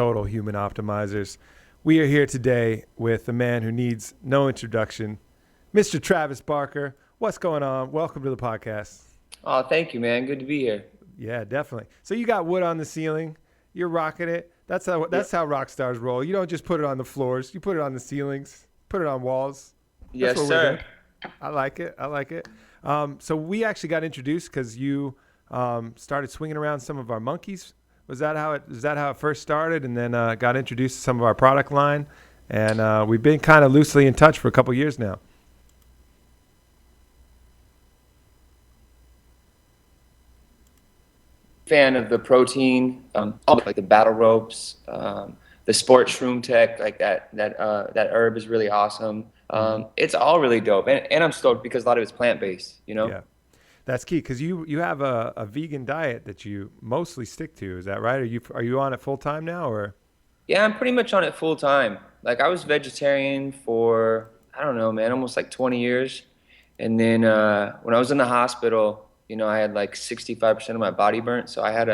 Total Human Optimizers. We are here today with a man who needs no introduction, Mr. Travis Barker. What's going on? Welcome to the podcast. Oh, thank you, man. Good to be here. Yeah, definitely. So you got wood on the ceiling. You're rocking it. That's how Yeah. rock stars roll. You don't just put it on the floors. You put it on the ceilings. Put it on walls. That's Yes, what we're sir. doing. I like it. I like it. So we actually got introduced because you started swinging around some of our monkeys. Was that how it first started? And then got introduced to some of our product line, and we've been kind of loosely in touch for a couple years now. Fan of the protein, all like the battle ropes, the sports shroom tech, like that herb is really awesome. Hmm. It's all really dope, and I'm stoked because a lot of it's plant based. Yeah, that's key because you have a vegan diet that you mostly stick to. Is that right? Are you on it full time now or? Yeah, I'm pretty much on it full time. Like I was vegetarian for I don't know, man, almost like 20 years, and then when I was in the hospital, I had like 65% of my body burnt, so I had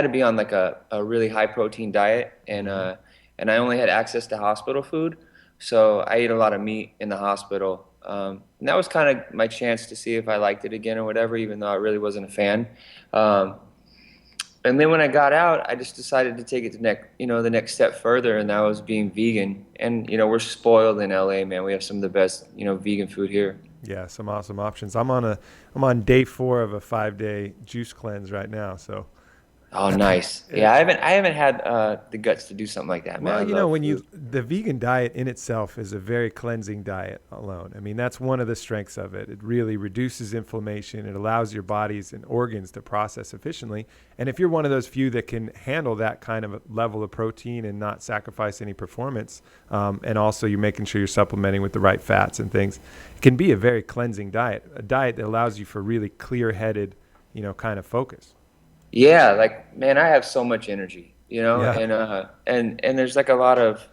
to be on like a really high protein diet, Hmm. and I only had access to hospital food, so I ate a lot of meat in the hospital. And that was kind of my chance to see if I liked it again or whatever, even though I really wasn't a fan. Um, and then when I got out, I just decided to take it to the next step further, and that was being vegan. And we're spoiled in LA, man. We have some of the best, vegan food here. Yeah, some awesome options. I'm on day 4 of a 5-day juice cleanse right now. So Oh, nice. Yeah, it's I haven't had the guts to do something like that, man. Well, I love when you food. the vegan diet in itself is a very cleansing diet alone. I mean, that's one of the strengths of it. It really reduces inflammation. It allows your bodies and organs to process efficiently. And if you're one of those few that can handle that kind of level of protein and not sacrifice any performance, and also you're making sure you're supplementing with the right fats and things, it can be a very cleansing diet, a diet that allows you for really clear-headed, kind of focus. Yeah, like man, I have so much energy, Yeah. and there's like a lot of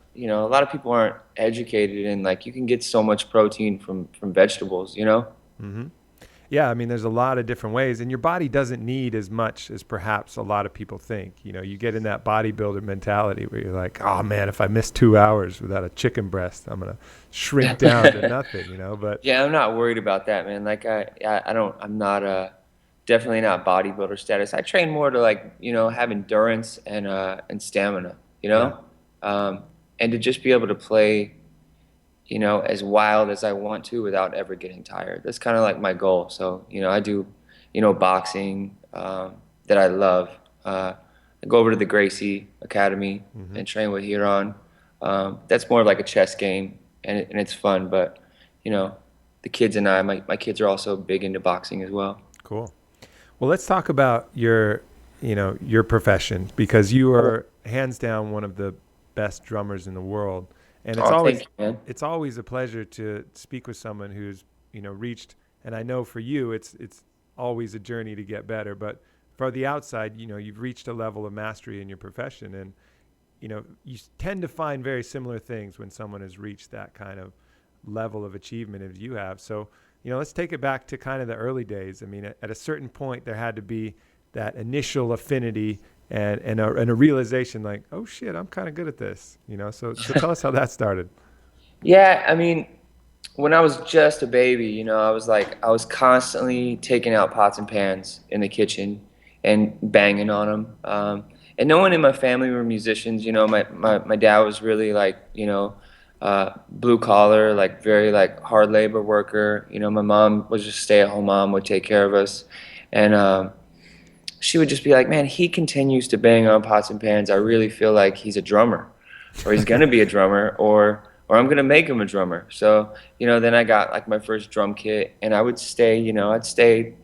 people aren't educated and like you can get so much protein from vegetables. Hmm. Yeah, I mean, there's a lot of different ways, and your body doesn't need as much as perhaps a lot of people think. You get in that bodybuilder mentality where you're like, oh man, if I miss 2 hours without a chicken breast, I'm gonna shrink down to nothing. But Yeah, I'm not worried about that, man. Like I don't I'm not definitely not bodybuilder status. I train more to like, have endurance and stamina, yeah, Um and to just be able to play as wild as I want to without ever getting tired. That's kind of like my goal. So, I do, boxing that I love. I go over to the Gracie Academy hmm, and train with Huron. That's more of like a chess game, and it's fun. But, you know, the kids and my kids are also big into boxing as well. cool. Well, let's talk about your profession because you are hands down one of the best drummers in the world, and it's Oh, thank always you, man. it's always a pleasure to speak with someone who's reached. And I know for you, it's always a journey to get better, but for the outside, you've reached a level of mastery in your profession, and you tend to find very similar things when someone has reached that kind of level of achievement as you have. So, let's take it back to kind of the early days. I mean, at a certain point, there had to be that initial affinity and a realization like, oh shit, I'm kind of good at this. So tell us how that started. Yeah, I mean, when I was just a baby, I was constantly taking out pots and pans in the kitchen and banging on them. And no one in my family were musicians. My dad was really like, blue collar, like very like hard labor worker. My mom was just stay at home mom, would take care of us. And she would just be like, man, he continues to bang on pots and pans. I really feel like he's a drummer, or he's gonna be a drummer, or I'm gonna make him a drummer. So, then I got like my first drum kit, and I'd stay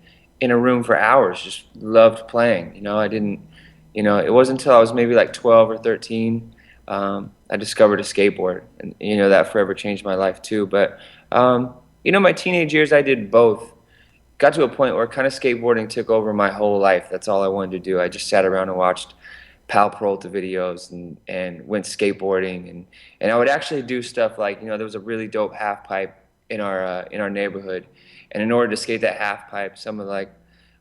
in a room for hours, just loved playing. I didn't, it wasn't until I was maybe like 12 or 13, I discovered a skateboard, and that forever changed my life too. But my teenage years, I did both. Got to a point where kind of skateboarding took over my whole life. That's all I wanted to do. I just sat around and watched Pal Peralta videos and went skateboarding, and I would actually do stuff like there was a really dope half pipe in our neighborhood, and in order to skate that half pipe, some of like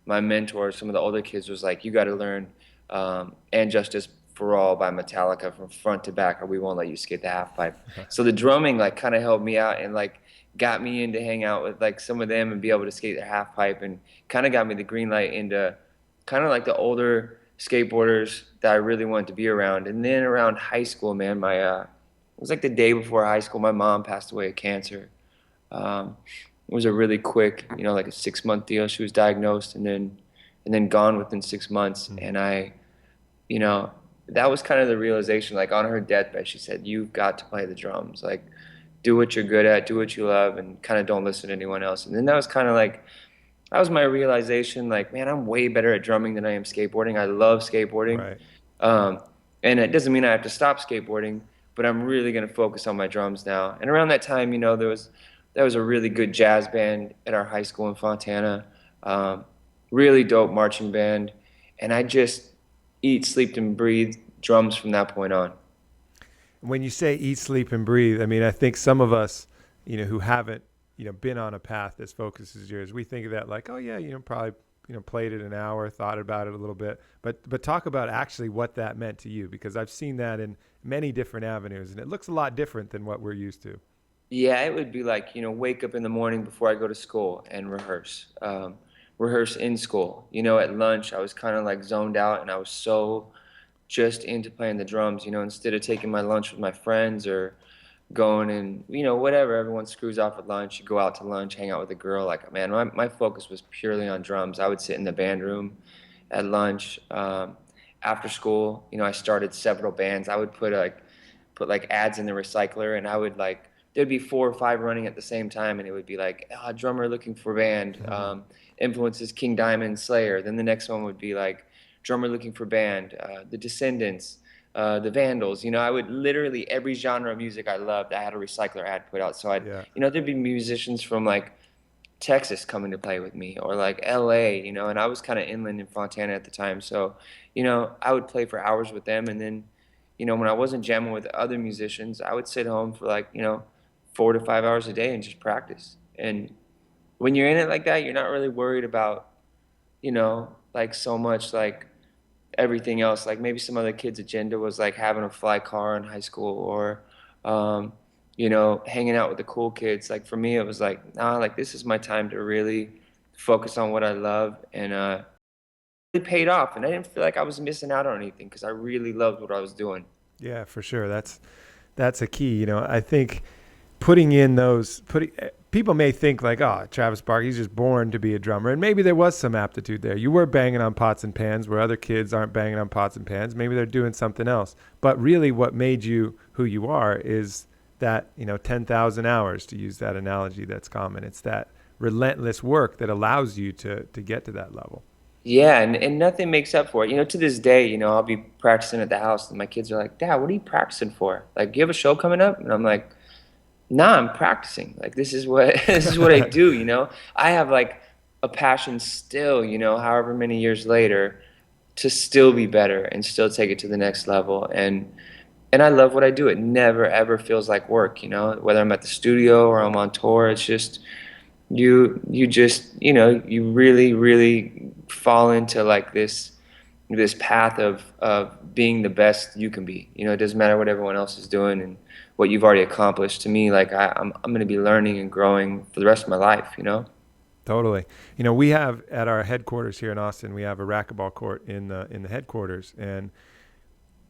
my mentors, some of the older kids was like, you got to learn and Justice For All by Metallica from front to back, or we won't let you skate the half pipe. So the drumming like kind of helped me out and like got me in to hang out with like some of them and be able to skate their half pipe, and kind of got me the green light into kind of like the older skateboarders that I really wanted to be around. And then around high school, man, my it was like the day before high school, my mom passed away of cancer. It was a really quick, like a 6 month deal. She was diagnosed and then gone within 6 months. Mm. And you know, that was kind of the realization. Like on her deathbed, she said, "You've got to play the drums. Like, do what you're good at, do what you love, and kind of don't listen to anyone else." And then that was kind of like that was my realization. Like, man, I'm way better at drumming than I am skateboarding. I love skateboarding, Right. um, and it doesn't mean I have to stop skateboarding, but I'm really gonna focus on my drums now. And around that time, there was a really good jazz band at our high school in Fontana, um, really dope marching band, and I just eat, sleep, and breathe drums from that point on. When you say eat, sleep, and breathe, I mean, I think some of us, who haven't, been on a path as focused as yours, we think of that like, oh yeah, probably, played it an hour, thought about it a little bit, but talk about actually what that meant to you, because I've seen that in many different avenues, and it looks a lot different than what we're used to. Yeah, it would be like, wake up in the morning before I go to school and rehearse. Rehearse in school. At lunch, I was kind of like zoned out and I was so just into playing the drums, instead of taking my lunch with my friends or going and, whatever, everyone screws off at lunch. You go out to lunch, hang out with a girl. Like, man, my focus was purely on drums. I would sit in the band room at lunch. After school, I started several bands. I would put like ads in the recycler, and I would like there'd be 4 or 5 running at the same time, and it would be like, drummer looking for band, influences King Diamond, Slayer. Then the next one would be like drummer looking for band, the Descendants, the Vandals. I would literally every genre of music I loved, I had a recycler ad put out. So Yeah. there'd be musicians from like Texas coming to play with me, or like LA, and I was kind of inland in Fontana at the time. So, I would play for hours with them. And then, when I wasn't jamming with other musicians, I would sit home for like, 4 to 5 hours a day and just practice. And when you're in it like that, you're not really worried about, like so much like everything else. Like maybe some other kid's agenda was like having a fly car in high school, or, hanging out with the cool kids. Like for me, it was like, nah, like this is my time to really focus on what I love, and it paid off. And I didn't feel like I was missing out on anything because I really loved what I was doing. Yeah, for sure. That's a key. I think putting in those putting people may think like, oh, Travis Barker, he's just born to be a drummer, and maybe there was some aptitude there. You were banging on pots and pans where other kids aren't banging on pots and pans. Maybe they're doing something else. But really, what made you who you are is that 10,000 hours, to use that analogy that's common. It's that relentless work that allows you to get to that level. Yeah, and nothing makes up for it. To this day, I'll be practicing at the house, and my kids are like, "Dad, what are you practicing for? Like, you have a show coming up?" And I'm like, "Nah, I'm practicing. Like, this is what this is what I do." I have like a passion still, however many years later, to still be better and still take it to the next level. And I love what I do. It never ever feels like work. Whether I'm at the studio or I'm on tour, it's just you just you really really fall into like this path of being the best you can be. It doesn't matter what everyone else is doing and what you've already accomplished. To me, like I'm going to be learning and growing for the rest of my life. Totally. We have at our headquarters here in Austin, we have a racquetball court in the headquarters, and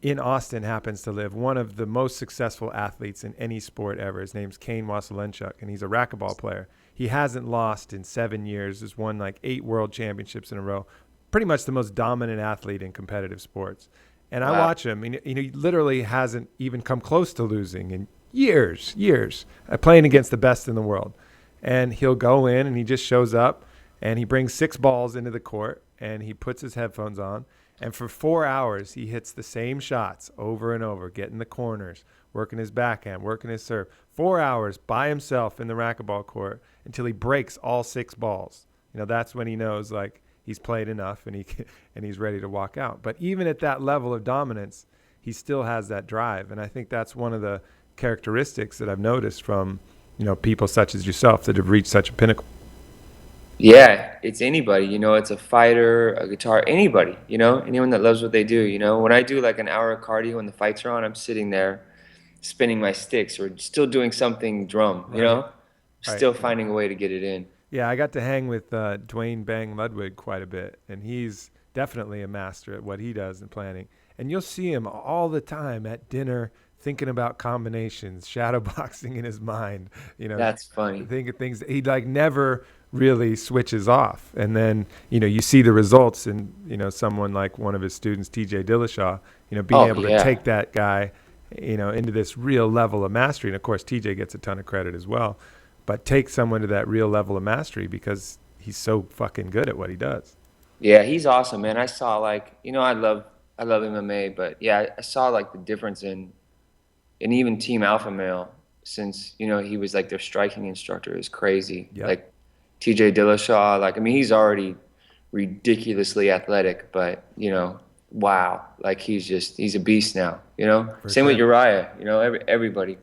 in Austin happens to live one of the most successful athletes in any sport ever. His name's Kane Wasylenchuk, and he's a racquetball player. He hasn't lost in 7 years. Has won like 8 world championships in a row. Pretty much the most dominant athlete in competitive sports. And I Wow. watch him, and he literally hasn't even come close to losing in years, playing against the best in the world. And he'll go in, and he just shows up, and he brings 6 balls into the court, and he puts his headphones on. And for 4 hours, he hits the same shots over and over, getting the corners, working his backhand, working his serve. 4 hours by himself in the racquetball court until he breaks all 6 balls. That's when he knows like he's played enough and he's ready to walk out. But even at that level of dominance, he still has that drive. And I think that's one of the characteristics that I've noticed from people such as yourself that have reached such a pinnacle. Yeah, it's anybody, it's a fighter, a guitar, anybody, anyone that loves what they do, When I do like an hour of cardio when the fights are on, I'm sitting there spinning my sticks or still doing something drum, Right. Right. still finding a way to get it in. Yeah, I got to hang with Dwayne Bang Ludwig quite a bit, and he's definitely a master at what he does in planning. And you'll see him all the time at dinner thinking about combinations, shadow boxing in his mind, you know, That's funny. think of things he like never really switches off. And then, you see the results in, someone like one of his students, TJ Dillashaw, being Oh, able to yeah. take that guy, into this real level of mastery. And of course, TJ gets a ton of credit as well, but take someone to that real level of mastery because he's so fucking good at what he does. Yeah, he's awesome, man. I saw like, I love MMA, but yeah, I saw like the difference in even Team Alpha Male since, he was like their striking instructor is crazy. Yep, Like TJ Dillashaw, like I mean he's already ridiculously athletic, but wow, like he's a beast now, for Same with sure. Uriah, everybody,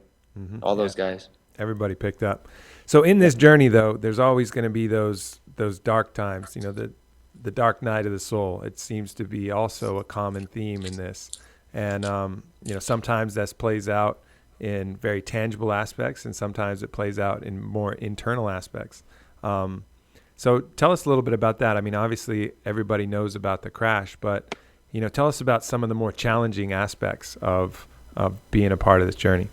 all Yeah, those guys. everybody picked up. So in this journey, though, there's always going to be those dark times. The dark night of the soul. It seems to be also a common theme in this, and sometimes that plays out in very tangible aspects, and sometimes it plays out in more internal aspects. Um, so tell us a little bit about that. I mean, obviously everybody knows about the crash, but tell us about some of the more challenging aspects of being a part of this journey.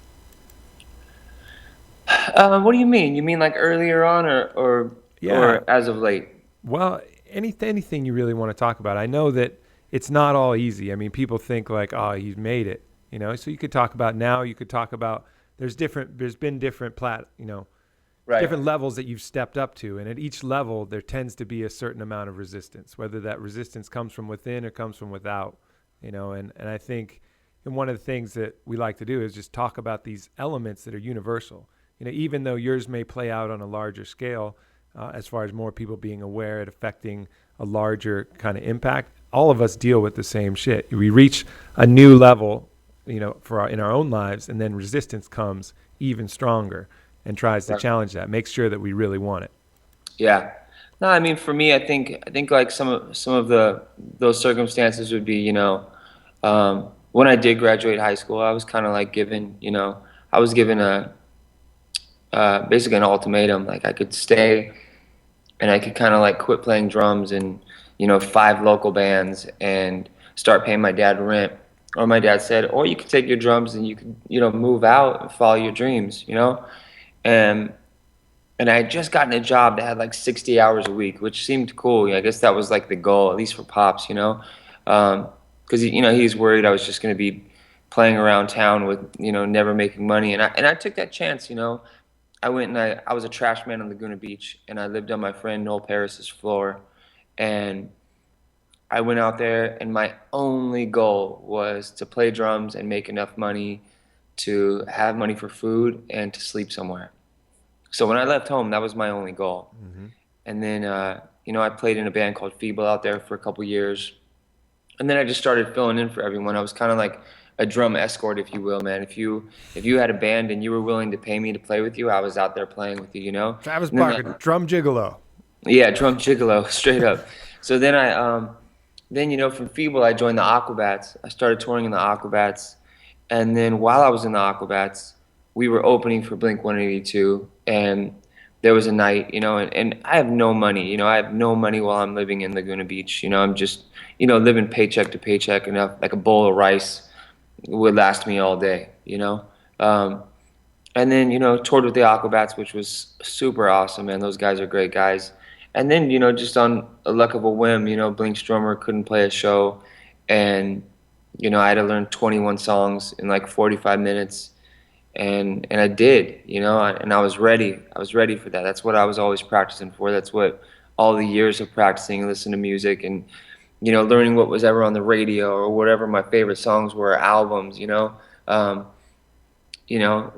What do you mean? You mean like earlier on Yeah, or as of late? well, anything you really want to talk about. I know that it's not all easy. I mean, people think like, oh, he's made it, So you could talk about now. You could talk about there's been different Right. different levels that you've stepped up to, and at each level there tends to be a certain amount of resistance, whether that resistance comes from within or comes from without, And I think, and one of the things that we like to do is just talk about these elements that are universal. Even though yours may play out on a larger scale, as far as more people being aware and affecting a larger kind of impact, all of us deal with the same shit. We reach a new level, in our own lives, and then resistance comes even stronger and tries to Right. challenge that, make sure that we really want it. Yeah. No, I mean for me, I think like some of the those circumstances would be, when I did graduate high school, I was kind of like given, I was given a basically an ultimatum. Like I could stay and I could kind of like quit playing drums in, five local bands and start paying my dad rent. Or my dad said, or you could take your drums and you could, move out and follow your dreams. And and I had just gotten a job that had like 60 hours a week, which seemed cool. I guess that was like the goal, at least for Pops. Because he's worried I was just going to be playing around town with never making money, and I took that chance. I went and I was a trash man on Laguna Beach, and I lived on my friend Noel Paris's floor, and I went out there, and my only goal was to play drums and make enough money to have money for food and to sleep somewhere. So when I left home, that was my only goal. Mm-hmm. And then, I played in a band called Feeble out there for a couple years. And then I just started filling in for everyone. I was kind of like a drum escort, if you will, man. If you had a band and you were willing to pay me to play with you, I was out there playing with you. Travis And then Barker, drum gigolo. yeah, drum gigolo, straight up. So then from Feeble, I joined the Aquabats. I started touring in the Aquabats. And then while I was in the Aquabats, we were opening for Blink 182. And there was a night, and I have no money. I have no money while I'm living in Laguna Beach. I'm just, living paycheck to paycheck. Enough, like a bowl of rice would last me all day. Um, and then toured with the Aquabats, which was super awesome, man. Those guys are great guys. And then just on a luck of a whim, Blink's drummer couldn't play a show, and I had to learn 21 songs in like 45 minutes, and I did, and I was ready. I was ready for that. That's what I was always practicing for. That's what all the years of practicing, listening to music, and learning what was ever on the radio or whatever my favorite songs were, albums. Um, you know,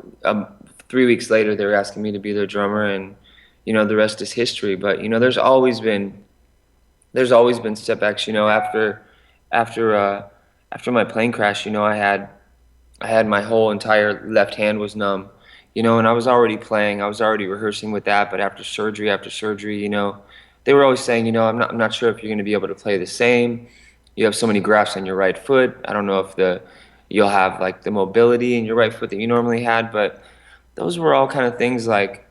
3 weeks later, they were asking me to be their drummer, and the rest is history. But there's always been setbacks. After after my plane crash, I had my whole entire left hand was numb, and I was already playing, I was already rehearsing with that. But after surgery, they were always saying, I'm not sure if you're going to be able to play the same. You have so many grafts on your right foot. I don't know if you'll have like the mobility in your right foot that you normally had, but those were all kind of things like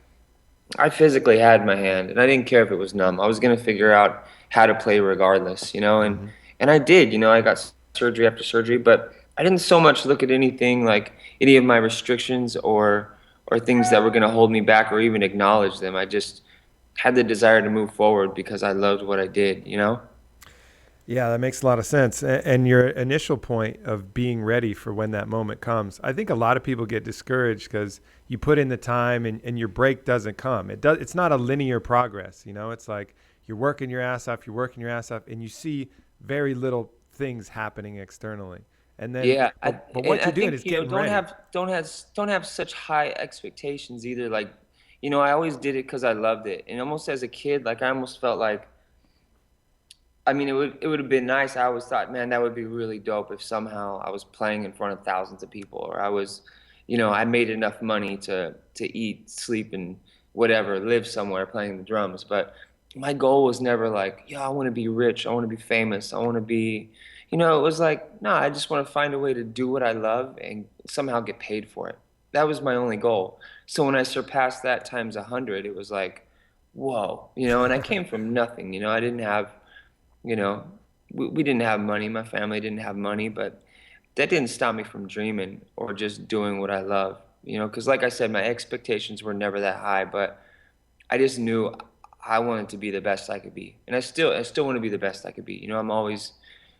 I physically had my hand, and I didn't care if it was numb. I was gonna figure out how to play regardless, Hmm. and I did. I got surgery after surgery, but I didn't so much look at anything like any of my restrictions or things that were gonna hold me back or even acknowledge them. I just had the desire to move forward because I loved what I did. Yeah, that makes a lot of sense. And your initial point of being ready for when that moment comes, I think a lot of people get discouraged because you put in the time and your break doesn't come. It's not a linear progress. It's like you're working your ass off, you're working your ass off, and you see very little things happening externally. And then, Yeah, but and what I you're doing think is getting ready. don't have such high expectations either. Like, I always did it because I loved it, and almost as a kid, like I almost felt like, I mean, it would have been nice. I always thought, man, that would be really dope if somehow I was playing in front of thousands of people, or I made enough money to eat, sleep, and whatever, live somewhere playing the drums. But my goal was never like, yeah, I want to be rich, I want to be famous, I want to be, it was like, no, I just want to find a way to do what I love and somehow get paid for it. That was my only goal. So when I surpassed that times 100, it was like, whoa, and I came from nothing. I didn't have you know, we didn't have money. My family didn't have money, but that didn't stop me from dreaming or just doing what I love. Because like I said, my expectations were never that high, but I just knew I wanted to be the best I could be, and I still want to be the best I could be. I'm always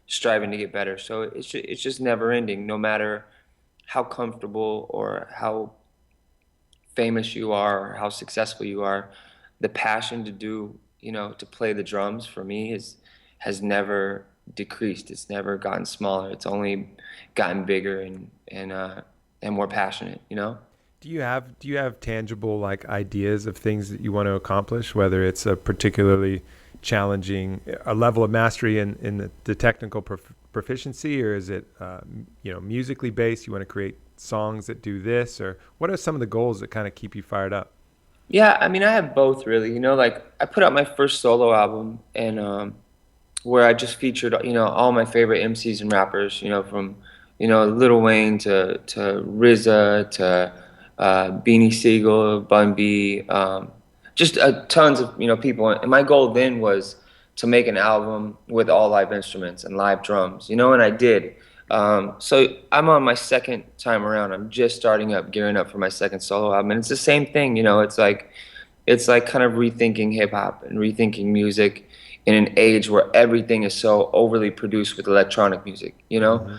striving to get better. So it's just never ending, no matter how comfortable or how famous you are or how successful you are. The passion to to play the drums for me has never decreased. It's never gotten smaller. It's only gotten bigger and more passionate. Do you have tangible like ideas of things that you want to accomplish, whether it's a particularly challenging a level of mastery in the technical proficiency, or is it musically based? You want to create songs that do this, or what are some of the goals that kind of keep you fired up? Yeah, I mean, I have both really. Like I put out my first solo album and where I just featured, all my favorite MCs and rappers, from, Lil Wayne to RZA to Beanie Siegel, Bun B, just tons of, people. And my goal then was to make an album with all live instruments and live drums, and I did. So I'm on my second time around. I'm just starting up, gearing up for my second solo album, and it's the same thing. It's like kind of rethinking hip hop and rethinking music in an age where everything is so overly produced with electronic music. Hmm.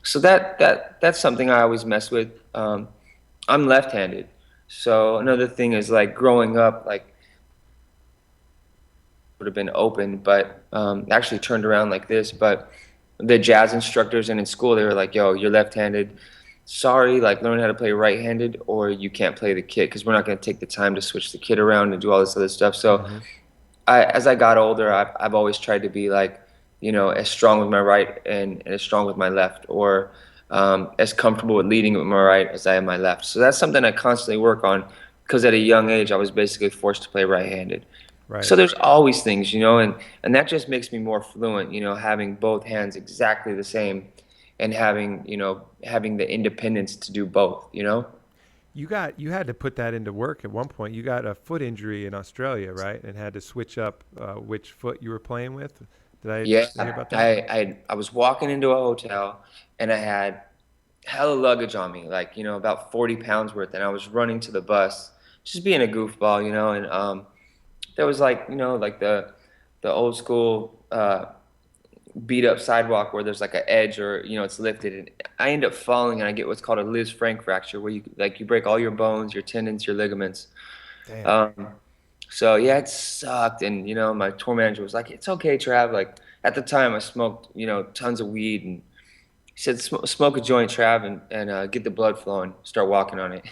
So that's something I always mess with. I'm left-handed, so another thing is like growing up, like would have been open, but actually turned around like this. But the jazz instructors and in school, they were like, "Yo, you're left-handed. Sorry, like learn how to play right-handed, or you can't play the kit because we're not going to take the time to switch the kit around and do all this other stuff." So Hmm. as I got older, I've always tried to be like, as strong with my right and as strong with my left, or as comfortable with leading with my right as I am my left. So that's something I constantly work on because at a young age, I was basically forced to play right-handed. Right. So there's always things, and that just makes me more fluent, having both hands exactly the same and having the independence to do both. You had to put that into work at one point. You got a foot injury in Australia, right? And had to switch up which foot you were playing with. Did I Yeah, hear about that? I was walking into a hotel and I had hella luggage on me, like, about 40 pounds worth, and I was running to the bus, just being a goofball, and there was like, like the old school beat up sidewalk where there's like an edge or it's lifted, and I end up falling and I get what's called a Liz Frank fracture where you break all your bones, your tendons, your ligaments. Damn. Um, so yeah, it sucked, and my tour manager was like, "It's okay, Trav." Like at the time, I smoked tons of weed, and he said, "Smoke a joint, Trav, and get the blood flowing. Start walking on it."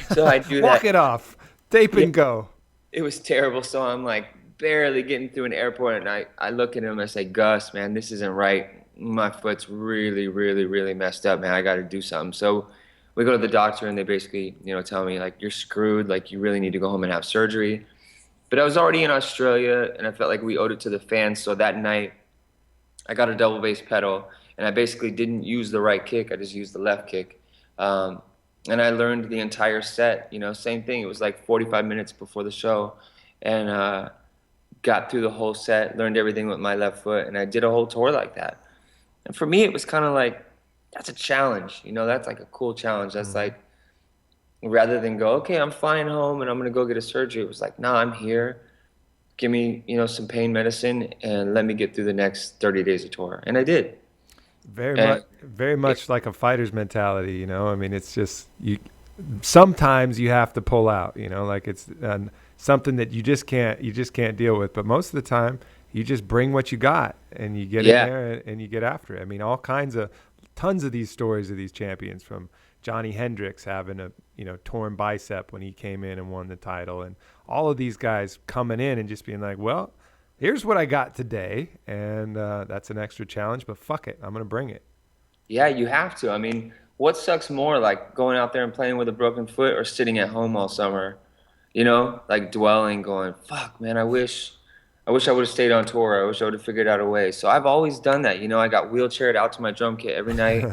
So I do Walk that. it off. Tape Yeah, and go. it was terrible. So I'm like barely getting through an airport, and I look at him and I say, "Gus, man, this isn't right. My foot's really, really, really messed up, man. I got to do something." So we go to the doctor, and they basically tell me like, "You're screwed. Like you really need to go home and have surgery." But I was already in Australia, and I felt like we owed it to the fans. So that night, I got a double bass pedal, and I basically didn't use the right kick. I just used the left kick. Um, and I learned the entire set. Same thing. It was like 45 minutes before the show, and got through the whole set, learned everything with my left foot, and I did a whole tour like that. And for me, it was kind of like, that's a challenge. That's like a cool challenge. That's Hmm. like, rather than go, okay, I'm flying home and I'm gonna go get a surgery. It was like, nah, I'm here. Give me, some pain medicine and let me get through the next 30 days of tour. And I did. And Very it, much like a fighter's mentality. I mean, it's just you. Sometimes you have to pull out. Like it's something that you just can't deal with. But most of the time, you just bring what you got and you get in yeah, there and you get after it. I mean, tons of these stories of these champions, from Johnny Hendricks having a torn bicep when he came in and won the title, and all of these guys coming in and just being like, well, here's what I got today, and that's an extra challenge, but fuck it, I'm gonna bring it. yeah, you have to. I mean, what sucks more, like going out there and playing with a broken foot or sitting at home all summer? Like dwelling, going, fuck, man, I wish I would have stayed on tour. I wish I would have figured out a way. So I've always done that. I got wheelchaired out to my drum kit every night.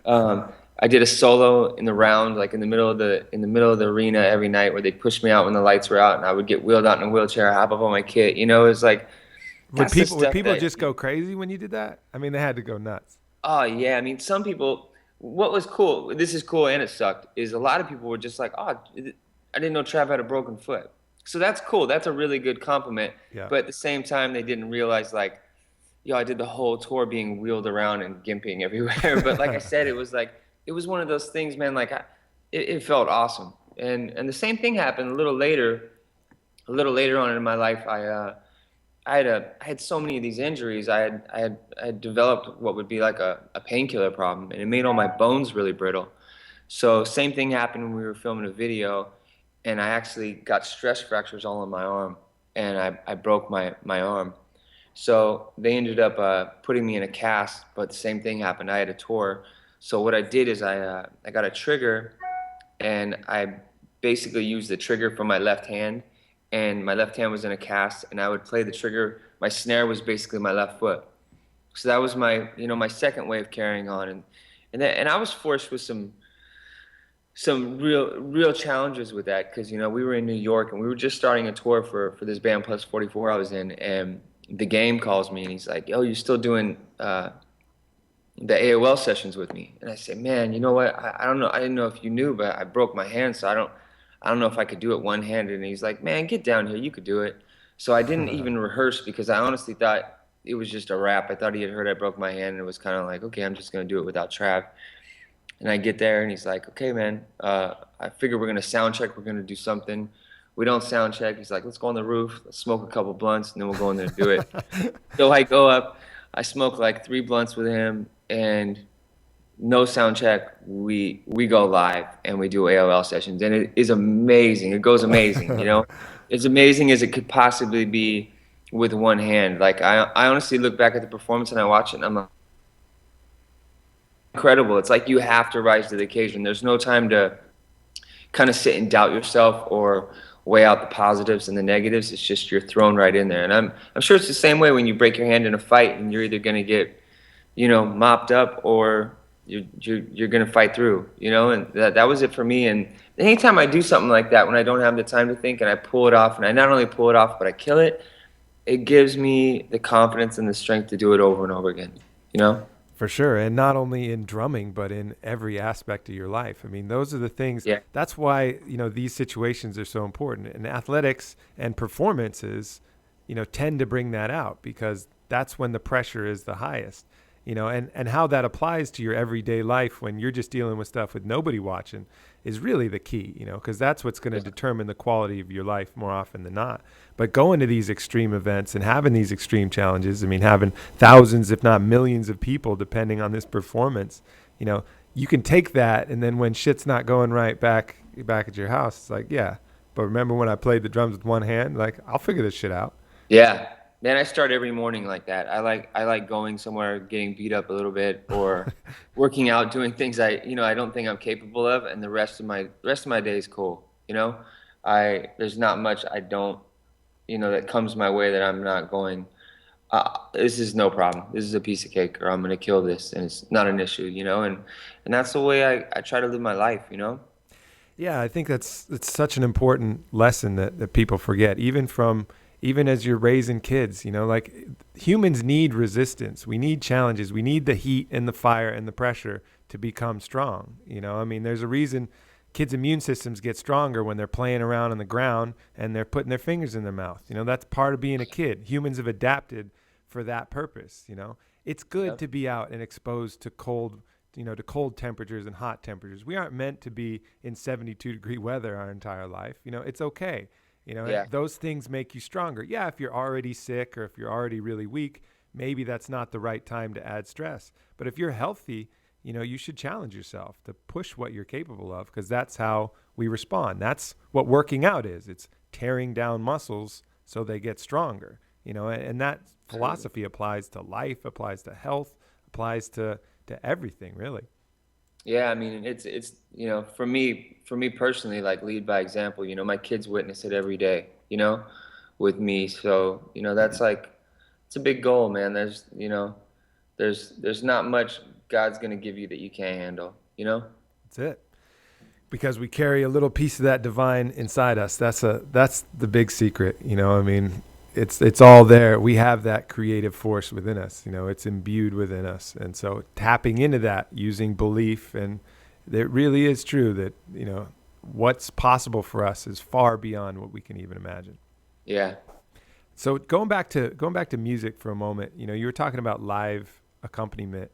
I did a solo in the round, like in the middle of the arena every night, where they pushed me out when the lights were out, and I would get wheeled out in a wheelchair, hop up on my kit. It was like that's the Would stuff people that. just go crazy when you did that? I mean, they had to go nuts. Oh yeah, I mean, some people. What was cool? This is cool, and it sucked. Is a lot of people were just like, "Oh, I didn't know Trav had a broken foot." So that's cool. That's a really good compliment. Yeah. But at the same time, they didn't realize like, yo, I did the whole tour being wheeled around and gimping everywhere. But like I said, it was one of those things, man. Like it felt awesome. And the same thing happened a little later. A little later on in my life, I had so many of these injuries. I had developed what would be like a painkiller problem, and it made all my bones really brittle. So same thing happened when we were filming a video, and I actually got stress fractures all on my arm, and I broke my arm. So they ended up putting me in a cast, but the same thing happened. I had a tour. So what I did is I got a trigger, and I basically used the trigger from my left hand, and my left hand was in a cast, and I would play the trigger. My snare was basically my left foot. So that was my second way of carrying on, and I was forced with some real challenges with that, because we were in New York and we were just starting a tour for this band Plus 44 I was in, and the game calls me and he's like, "Yo, you still doing the AOL sessions with me?" And I say, "Man, you know what? I don't know. I didn't know if you knew, but I broke my hand, so I don't know if I could do it one-handed." And he's like, "Man, get down here. You could do it." So I didn't even rehearse because I honestly thought it was just a rap. I thought he had heard I broke my hand, and it was kind of like, okay, I'm just gonna do it without Trav. And I get there, and he's like, "Okay, man, I figure we're gonna sound check. We're gonna do something." We don't sound check. He's like, "Let's go on the roof. Let's smoke a couple blunts, and then we'll go in there and do it." So I go up. I smoke like 3 blunts with him, and no sound check. We go live, and we do AOL sessions, and it is amazing. It goes amazing. As amazing as it could possibly be with one hand. Like I honestly look back at the performance and I watch it, and I'm like, incredible. It's like you have to rise to the occasion. There's no time to kind of sit and doubt yourself or weigh out the positives and the negatives. It's just you're thrown right in there. And I'm sure it's the same way when you break your hand in a fight, and you're either going to get mopped up, or you're going to fight through. And that was it for me. And anytime I do something like that, when I don't have the time to think and I pull it off, and I not only pull it off but I kill it, it gives me the confidence and the strength to do it over and over again. You know? For sure. And not only in drumming, but in every aspect of your life. I mean, those are the things. Yeah. That's why, these situations are so important. And athletics and performances, tend to bring that out, because that's when the pressure is the highest. And how that applies to your everyday life when you're just dealing with stuff with nobody watching is really the key, because that's what's going to determine the quality of your life more often than not. But going to these extreme events and having these extreme challenges, I mean, having thousands, if not millions of people depending on this performance, you can take that, and then when shit's not going right back at your house, it's like, yeah, but remember when I played the drums with one hand? Like, I'll figure this shit out. Yeah. Man, I start every morning like that. I like going somewhere, getting beat up a little bit, or working out, doing things I don't think I'm capable of, and the rest of my day is cool. I there's not much I don't that comes my way that I'm not going, this is no problem. This is a piece of cake, or I'm gonna kill this, and it's not an issue. And that's the way I try to live my life. Yeah, I think that's such an important lesson that people forget, even as you're raising kids. Like humans need resistance. We need challenges. We need the heat and the fire and the pressure to become strong. I mean, there's a reason kids' immune systems get stronger when they're playing around on the ground and they're putting their fingers in their mouth. That's part of being a kid. Humans have adapted for that purpose. It's good Yep. to be out and exposed to cold temperatures and hot temperatures. We aren't meant to be in 72-degree weather our entire life. It's okay. Yeah. Those things make you stronger. Yeah, if you're already sick or if you're already really weak, maybe that's not the right time to add stress. But if you're healthy, you should challenge yourself to push what you're capable of, because that's how we respond. That's what working out is. It's tearing down muscles so they get stronger. And that Absolutely. philosophy applies to life, applies to health, applies to everything, really. Yeah, I mean, for me personally, like lead by example. My kids witness it every day, with me. So, that's like it's a big goal, man. There's not much God's gonna give you that you can't handle. That's it. Because we carry a little piece of that divine inside us. That's the big secret. I mean, it's all there. We have that creative force within us. It's imbued within us, and so tapping into that using belief, and it really is true that what's possible for us is far beyond what we can even imagine. Yeah. So going back to music for a moment, you were talking about live accompaniment,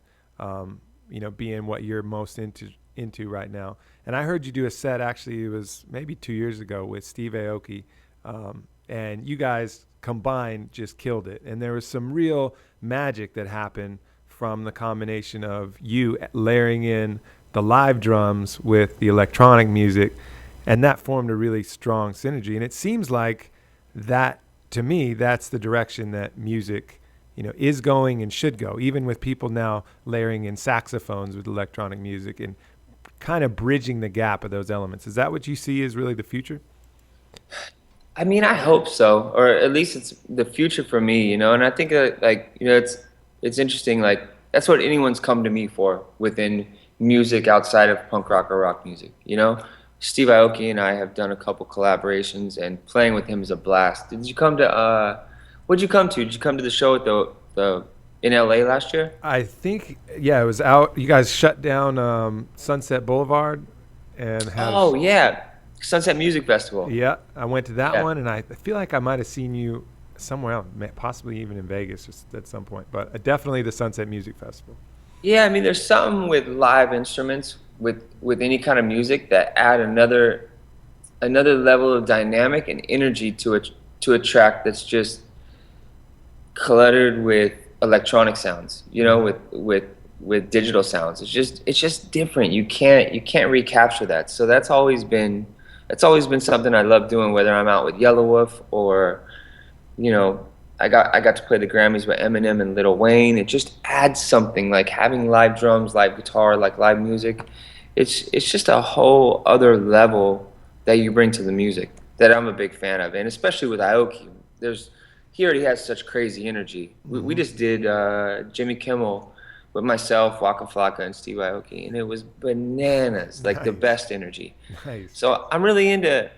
being what you're most into right now. And I heard you do a set, actually, it was maybe 2 years ago, with Steve Aoki, and you guys combined just killed it. And there was some real magic that happened from the combination of you layering in the live drums with the electronic music, and that formed a really strong synergy. And it seems like that, to me, that's the direction that music is going and should go, even with people now layering in saxophones with electronic music and kind of bridging the gap of those elements. Is that what you see as really the future? I mean, I hope so, or at least it's the future for me. And I think that, like, it's interesting. Like, that's what anyone's come to me for within music outside of punk rock or rock music. Steve Aoki and I have done a couple collaborations, and playing with him is a blast. What'd you come to? Did you come to the show at the in LA last year? I think, yeah, it was out. You guys shut down Sunset Boulevard and have, Oh yeah, Sunset Music Festival. yeah, I went to that Yeah. one, and I feel like I might have seen you somewhere else, possibly even in Vegas just at some point, but definitely the Sunset Music Festival. Yeah, I mean, there's something with live instruments with any kind of music that add another level of dynamic and energy to a track that's just cluttered with electronic sounds, Hmm. with digital sounds. It's just different. You can't recapture that. So that's always been something I love doing, whether I'm out with Yellow Wolf or you know, I got to play the Grammys with Eminem and Lil Wayne. It just adds something, like having live drums, live guitar, like live music. It's just a whole other level that you bring to the music that I'm a big fan of, and especially with Aoki. There's He already has such crazy energy. We Hmm. just did Jimmy Kimmel with myself, Waka Flocka, and Steve Aoki, and it was bananas, like the Nice. best energy. Nice. So I'm really into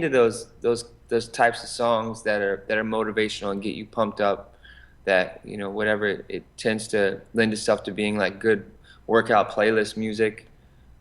those types of songs that are motivational and get you pumped up. That whatever it tends to lend itself to being like good workout playlist music.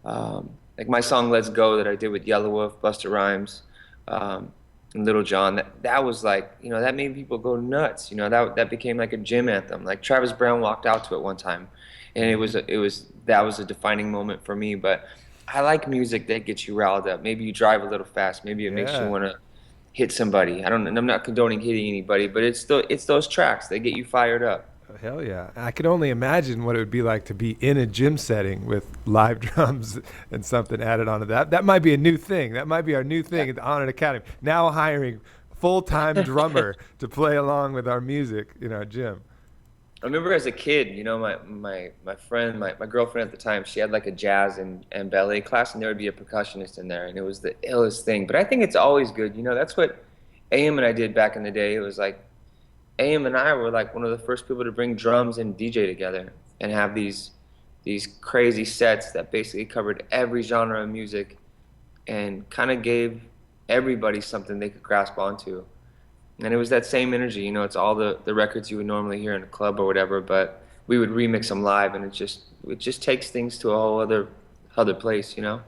Like my song "Let's Go" that I did with Yellow Wolf, Busta Rhymes, and Little John. That was like that made people go nuts. That became like a gym anthem. Like Travis Brown walked out to it one time, and it Hmm. was it was that was a defining moment for me. But I like music that gets you riled up. Maybe you drive a little fast. Maybe it makes you Yeah. want to hit somebody. I don't. And I'm not condoning hitting anybody, but it's those tracks that get you fired up. Hell yeah. I could only imagine what it would be like to be in a gym setting with live drums and something added onto that. That might be a new thing. That might be our new Yeah. thing at the Honored Academy. Now hiring full-time drummer to play along with our music in our gym. I remember as a kid, my friend, my girlfriend at the time, she had like a jazz and ballet class, and there would be a percussionist in there, and it was the illest thing. But I think it's always good. That's what AM and I did back in the day. It was like AM and I were like one of the first people to bring drums and DJ together and have these crazy sets that basically covered every genre of music and kind of gave everybody something they could grasp onto. And it was that same energy, you know, it's all the records you would normally hear in a club or whatever, but we would remix them live, and it just takes things to a whole other place, you know?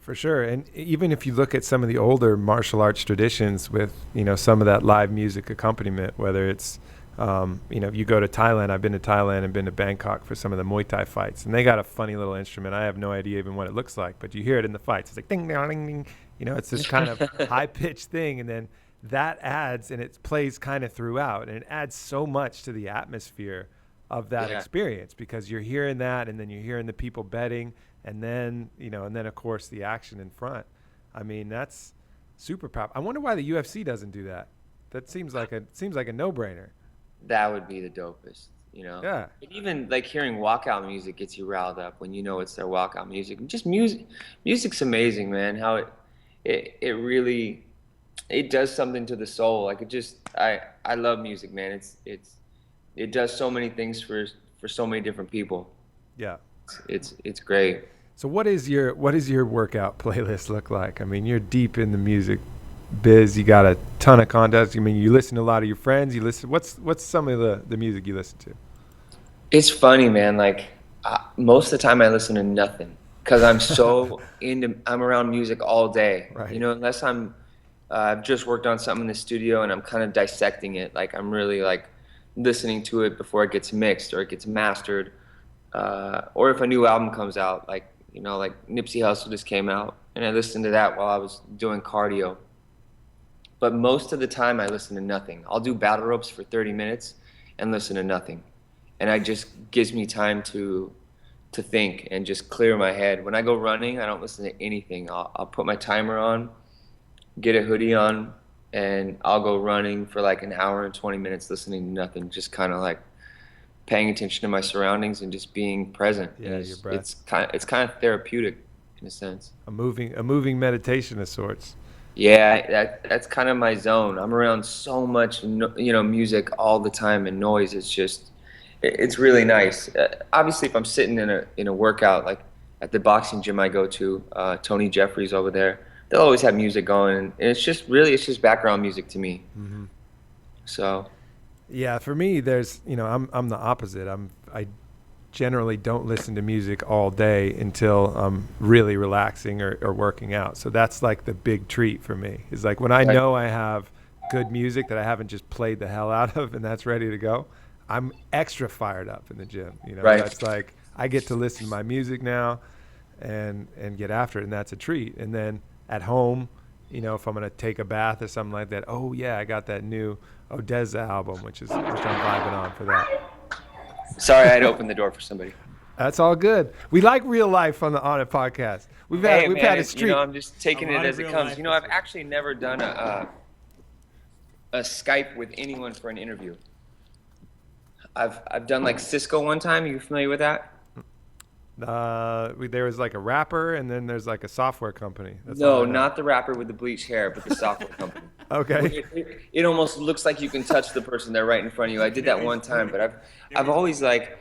For sure. And even if you look at some of the older martial arts traditions with, some of that live music accompaniment, whether it's, if you go to Thailand, I've been to Thailand and been to Bangkok for some of the Muay Thai fights, and they got a funny little instrument. I have no idea even what it looks like, but you hear it in the fights. It's like ding, ding, ding, ding. It's this kind of high pitched thing. And then that adds, and it plays kind of throughout, and it adds so much to the atmosphere of that Yeah. experience, because you're hearing that, and then you're hearing the people betting, and then of course the action in front. I mean, that's super powerful. I wonder why the UFC doesn't do that. That seems like a no-brainer. That would be the dopest, you know? Yeah. And even like hearing walkout music gets you riled up when you know it's their walkout music. And just music's amazing, man. How it really it does something to the soul. Like I love music, man. It does so many things for so many different people. Yeah. It's great. So what is your workout playlist look like? I mean, you're deep in the music biz. You got a ton of contests. I mean, you listen to a lot of your friends. You listen. What's some of the music you listen to? It's funny, man. Like most of the time, I listen to nothing because I'm so into. I'm around music all day. You Right. know, unless I've just worked on something in the studio and I'm kind of dissecting it. Like I'm really like listening to it before it gets mixed or it gets mastered, or if a new album comes out, like like Nipsey Hussle just came out, and I listened to that while I was doing cardio. But most of the time, I listen to nothing. I'll do battle ropes for 30 minutes and listen to nothing, and it just gives me time to think and just clear my head. When I go running, I don't listen to anything. I'll put my timer on, get a hoodie on, and I'll go running for like an hour and 20 minutes listening to nothing, just kind of like paying attention to my surroundings and just being present. And Yeah, your breath. it's kind of therapeutic in a sense. A moving meditation of sorts. Yeah, that's kind of my zone. I'm around so much, music all the time and noise. It's really nice. Obviously, if I'm sitting in a workout like at the boxing gym I go to, Tony Jeffries over there, they'll always have music going, and it's just background music to me. Hmm. So Yeah, for me, I'm the opposite. I generally don't listen to music all day until I'm really relaxing or working out. So that's like the big treat for me. Is like when I right, know I have good music that I haven't just played the hell out of and that's ready to go. I'm extra fired up in the gym. right. That's like I get to listen to my music now and get after it, and that's a treat. And then at home, if I'm gonna take a bath or something like that, oh yeah, I got that new Odessa album, which I'm vibing on for that. Sorry, I had to open the door for somebody. That's all good. We like real life on it podcast. We've had Hey, we've had a man, streak. I'm just A taking it lot of as it real comes. life I've is actually never done a Skype with anyone for an interview. I've done like Cisco one time. You familiar with that? There was like a rapper, and then there's like a software company. That's all No, I know. not the rapper with the bleached hair, but the software company. Where Okay. it almost looks like you can touch the person there right in front of you. I did that one time, but I've always like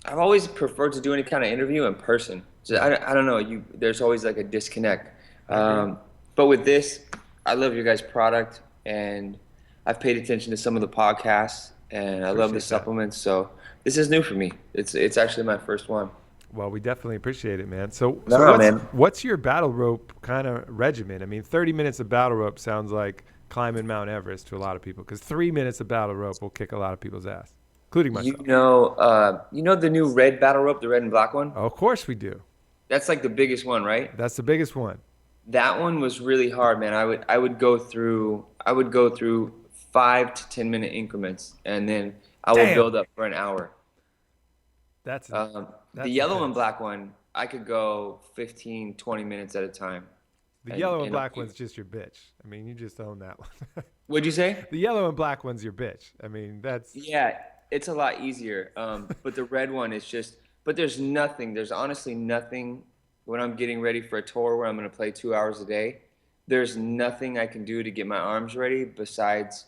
I've always preferred to do any kind of interview in person. So Yeah, I don't know. There's always like a disconnect. I agree. But with this, I love your guys' product, and I've paid attention to some of the podcasts, and I love the Appreciate that. supplements. So this is new for me. It's actually my first one. Well, we definitely appreciate it, man. So No, what's man. what's your battle rope kind of regimen? I mean, 30 minutes of battle rope sounds like climbing Mount Everest to a lot of people, because 3 minutes of battle rope will kick a lot of people's ass, including myself. You know the new red battle rope, the red and black one? Oh, of course we do. That's like the biggest one, right? That's the biggest one. That one was really hard, man. I would go through 5 to 10 minute increments, and then I will Damn, build up for an hour. that's The that's yellow and intense. black one, I could go 15, 20 minutes at a time. The And yellow and and black one's just your bitch. I mean, you just own that one. what'd you say? The yellow and black one's your bitch. I mean, that's Yeah, it's a lot easier. But the red one is just. But there's nothing. There's honestly nothing when I'm getting ready for a tour where I'm going to play 2 hours a day. there's nothing I can do to get my arms ready besides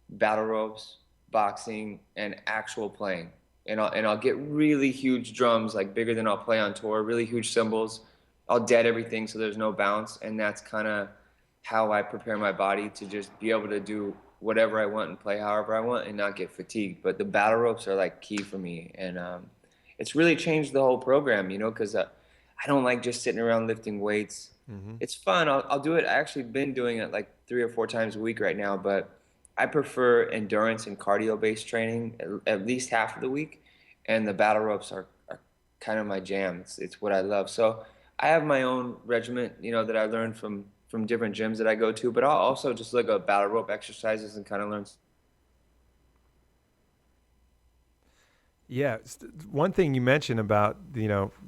battle ropes, boxing, and actual playing. And I'll get really huge drums, like bigger than I'll play on tour, really huge cymbals. I'll dead everything so there's no bounce, and that's kind of how I prepare my body to just be able to do whatever I want and play however I want and not get fatigued. But the battle ropes are like key for me, and it's really changed the whole program, because I don't like just sitting around lifting weights. Mm-hmm. It's fun. I'll do it. I actually been doing it like 3 or 4 times a week right now, but I prefer endurance and cardio based training at least half of the week, and the battle ropes are kind of my jam. It's what I love. So I have my own regiment, that I learned from different gyms that I go to, but I'll also just look at battle rope exercises and kind of learn. Yeah, one thing you mentioned about,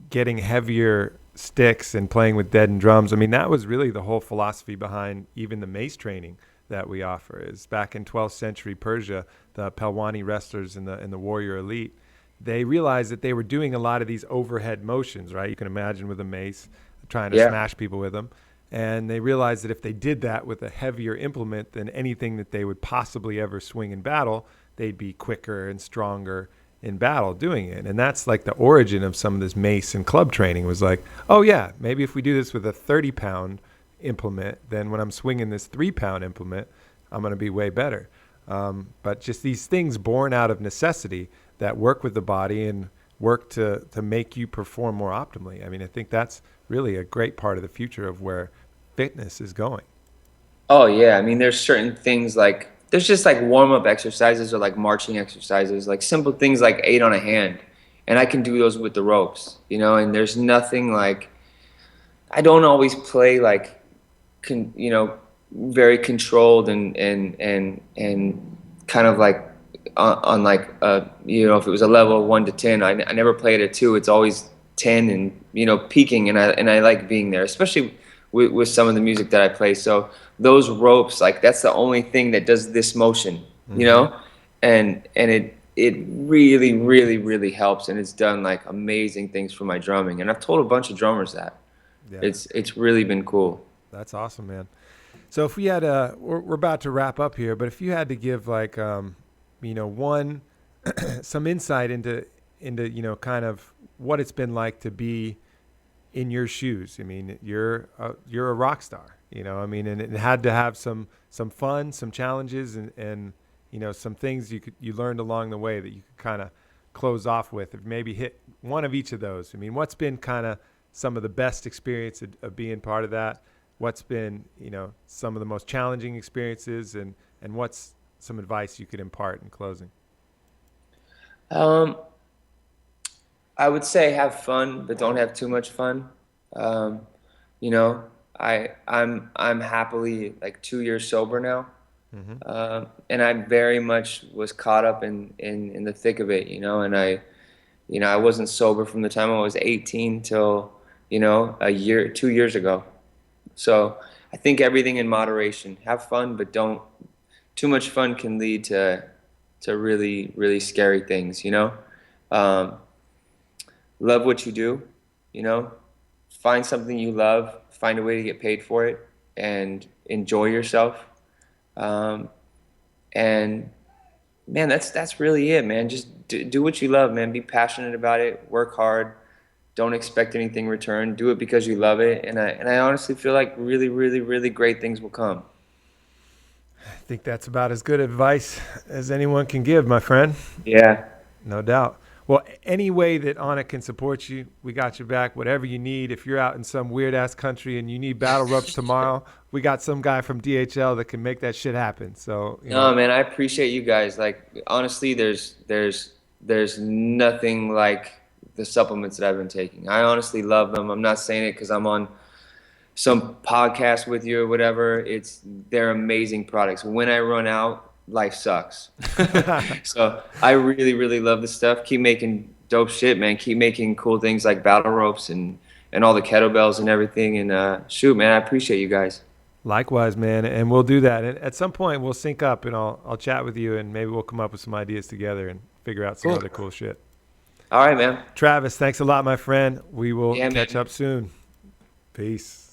getting heavier sticks and playing with deadened drums. I mean, that was really the whole philosophy behind even the mace training that we offer. Is back in 12th century Persia, the Pelwani wrestlers in the warrior elite, they realized that they were doing a lot of these overhead motions, right? You can imagine with a mace trying to Yeah. smash people with them. And they realized that if they did that with a heavier implement than anything that they would possibly ever swing in battle, they'd be quicker and stronger in battle doing it. And that's like the origin of some of this mace and club training was like, oh yeah, maybe if we do this with a 30-pound implement, then when I'm swinging this 3-pound implement, I'm going to be way better. But just these things born out of necessity that work with the body and work to make you perform more optimally. I mean, I think that's really a great part of the future of where fitness is going. Oh yeah, I mean there's certain things like there's just like warm up exercises or like marching exercises, like simple things like 8 on a hand. And I can do those with the ropes, and there's nothing like I don't always play like very controlled and kind of like on like if it was a level of 1 to 10, I never play it at 2. It's always 10 and peaking, and I like being there, especially with some of the music that I play. So those ropes, like that's the only thing that does this motion, Mm-hmm. and it really really really helps, and it's done like amazing things for my drumming. And I've told a bunch of drummers that Yeah, it's really been cool. that's awesome, man. So if we had we're about to wrap up here, but if you had to give like, one, some insight into, kind of what it's been like to be in your shoes. I mean, you're a rock star, I mean, and it had to have some fun, some challenges, and some things you learned along the way that you could kind of close off with, or maybe hit one of each of those. I mean, what's been kind of some of the best experience of being part of that? What's been, some of the most challenging experiences, and what's some advice you could impart in closing? Um, I would say have fun, but don't have too much fun. Um, you know, I'm happily like 2 years sober now, Mm-hmm. and I very much was caught up in the thick of it. And I wasn't sober from the time I was 18 till a year, 2 years ago. So I think everything in moderation. Have fun, but don't. Too much fun can lead to really really scary things. Um, love what you do, you know, find something you love, find a way to get paid for it, and enjoy yourself. Um, and man, that's really it, man. Just do what you love, man. Be passionate about it. Work hard. Don't expect anything in return. Do it because you love it. And I honestly feel like really, really, really great things will come. I think that's about as good advice as anyone can give, my friend. Yeah. No doubt. Well, any way that Anna can support you, we got your back. Whatever you need. If you're out in some weird ass country and you need battle ropes tomorrow, we got some guy from DHL that can make that shit happen. So, No, man, I appreciate you guys. Like honestly, there's nothing like the supplements that I've been taking. I honestly love them. I'm not saying it because I'm on some podcast with you or whatever. They're amazing products. When I run out, life sucks. So I really, really love this stuff. Keep making dope shit, man. Keep making cool things like battle ropes and all the kettlebells and everything. And shoot, man, I appreciate you guys. likewise, man. And we'll do that. And at some point, we'll sync up and I'll chat with you and maybe we'll come up with some ideas together and figure out some Cool. other cool shit. All right, man. Travis, thanks a lot, my friend. We will Yeah, catch man. up soon. Peace.